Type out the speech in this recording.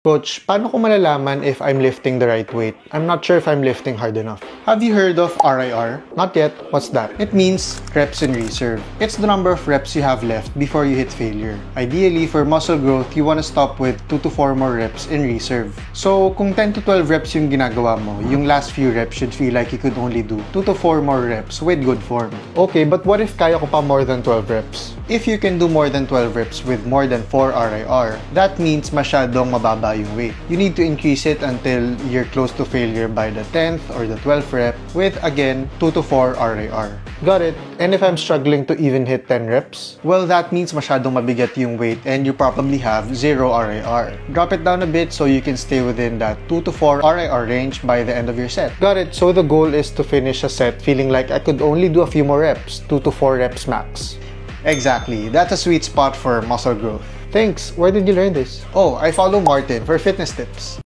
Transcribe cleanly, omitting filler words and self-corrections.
Coach, paano ko malalaman if I'm lifting the right weight? I'm not sure if I'm lifting hard enough. Have you heard of RIR? Not yet. What's that? It means reps in reserve. It's the number of reps you have left before you hit failure. Ideally, for muscle growth, you want to stop with 2 to 4 more reps in reserve. So, kung 10 to 12 reps yung ginagawa mo, yung last few reps should feel like you could only do 2 to 4 more reps with good form. Okay, but what if kaya ko pa more than 12 reps? If you can do more than 12 reps with more than 4 RIR, that means masyadong mababa yung weight. You need to increase it until you're close to failure by the 10th or the 12th rep with, again, 2 to 4 RIR. Got it? And if I'm struggling to even hit 10 reps, well, that means masyadong mabigat yung weight and you probably have 0 RIR. Drop it down a bit so you can stay within that 2 to 4 RIR range by the end of your set. Got it? So the goal is to finish a set feeling like I could only do a few more reps, 2 to 4 reps max. Exactly. That's a sweet spot for muscle growth. Thanks. Where did you learn this? Oh, I follow Martin for fitness tips.